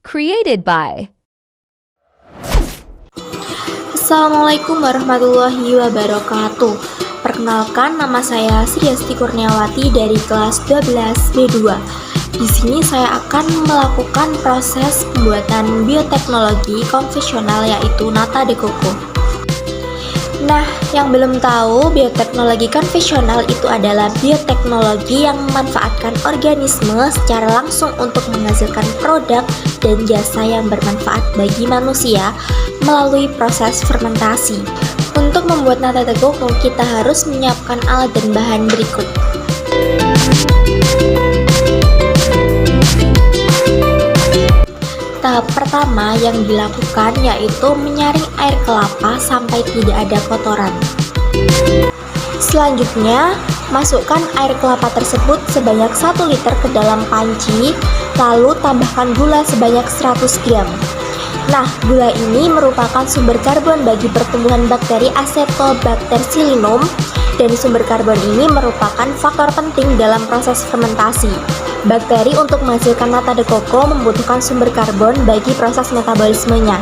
Created by. Assalamualaikum warahmatullahi wabarakatuh. Perkenalkan, nama saya Sriasti Kurniawati dari kelas 12 B2. Di sini saya akan melakukan proses pembuatan bioteknologi konvensional yaitu nata de coco. Nah, yang belum tahu, bioteknologi konvensional itu adalah bioteknologi yang memanfaatkan organisme secara langsung untuk menghasilkan produk dan jasa yang bermanfaat bagi manusia melalui proses fermentasi. Untuk membuat nata de coco, kita harus menyiapkan alat dan bahan berikut. Tahap pertama yang dilakukan yaitu menyaring air kelapa sampai tidak ada kotoran. Selanjutnya, masukkan air kelapa tersebut sebanyak 1 liter ke dalam panci, lalu tambahkan gula sebanyak 100 gram. Nah, gula ini merupakan sumber karbon bagi pertumbuhan bakteri Acetobacter-Psyllinum, dan sumber karbon ini merupakan faktor penting dalam proses fermentasi. Bakteri untuk menghasilkan nata de coco membutuhkan sumber karbon bagi proses metabolismenya.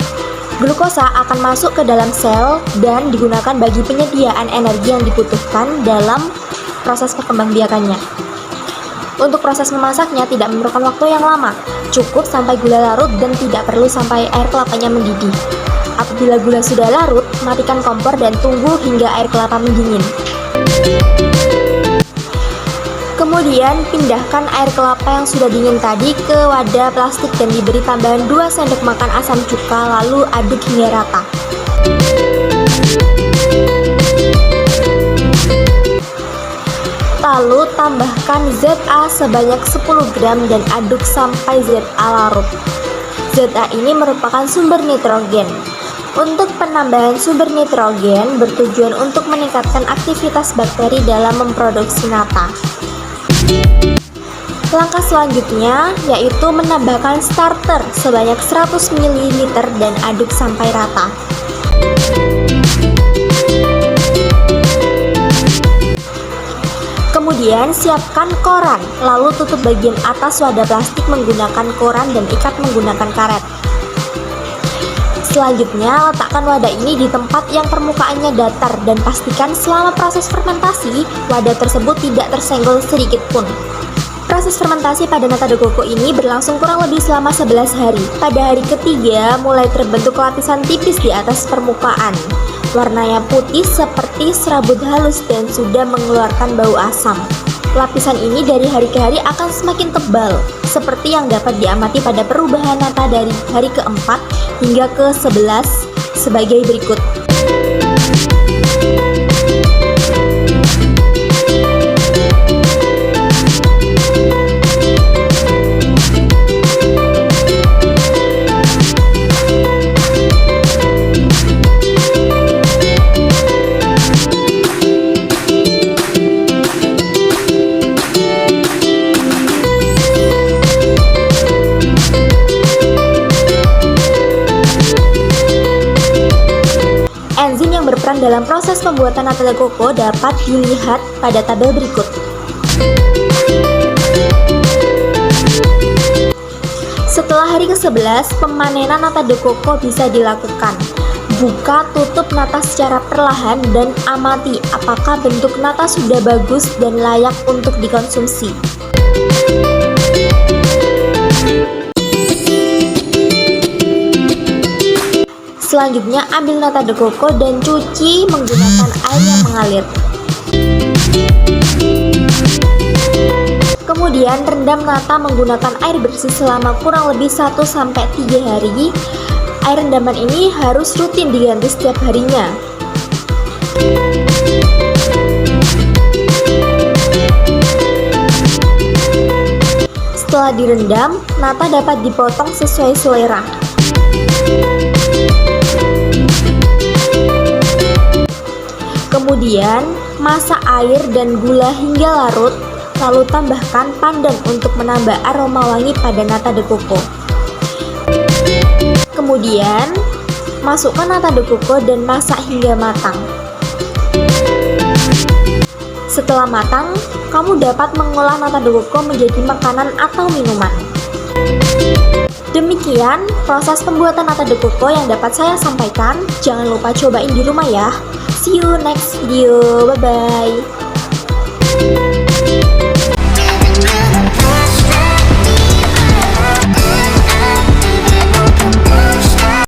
Glukosa akan masuk ke dalam sel dan digunakan bagi penyediaan energi yang dibutuhkan dalam proses perkembangbiakannya. Untuk proses memasaknya tidak memerlukan waktu yang lama, cukup sampai gula larut dan tidak perlu sampai air kelapanya mendidih. Apabila gula sudah larut, matikan kompor dan tunggu hingga air kelapa mendingin. Kemudian pindahkan air kelapa yang sudah dingin tadi ke wadah plastik dan diberi tambahan 2 sendok makan asam cuka, lalu aduk hingga rata. Lalu tambahkan ZA sebanyak 10 gram dan aduk sampai ZA larut. ZA ini merupakan sumber nitrogen. Untuk penambahan sumber nitrogen bertujuan untuk meningkatkan aktivitas bakteri dalam memproduksi nata. Langkah selanjutnya yaitu menambahkan starter sebanyak 100 ml dan aduk sampai rata. Kemudian siapkan koran, lalu tutup bagian atas wadah plastik menggunakan koran dan ikat menggunakan karet. Selanjutnya, letakkan wadah ini di tempat yang permukaannya datar dan pastikan selama proses fermentasi, wadah tersebut tidak tersenggol sedikit pun. Proses fermentasi pada nata de coco ini berlangsung kurang lebih selama 11 hari. Pada hari ketiga, mulai terbentuk lapisan tipis di atas permukaan. Warnanya putih seperti serabut halus dan sudah mengeluarkan bau asam. Lapisan ini dari hari ke hari akan semakin tebal, seperti yang dapat diamati pada perubahan nata dari hari ke-4 hingga ke-11 sebagai berikut. Enzim yang berperan dalam proses pembuatan nata de coco dapat dilihat pada tabel berikut. Setelah hari ke-11, pemanenan nata de coco bisa dilakukan. Buka tutup nata secara perlahan dan amati apakah bentuk nata sudah bagus dan layak untuk dikonsumsi. Selanjutnya, ambil nata de coco dan cuci menggunakan air yang mengalir. Kemudian, rendam nata menggunakan air bersih selama kurang lebih 1-3 hari. Air rendaman ini harus rutin diganti setiap harinya. Setelah direndam, nata dapat dipotong sesuai selera. Kemudian, masak air dan gula hingga larut, lalu tambahkan pandan untuk menambah aroma wangi pada nata de coco. Kemudian, masukkan nata de coco dan masak hingga matang. Setelah matang, kamu dapat mengolah nata de coco menjadi makanan atau minuman. Demikian proses pembuatan nata de coco yang dapat saya sampaikan. Jangan lupa cobain di rumah ya. See you next video. Bye-bye.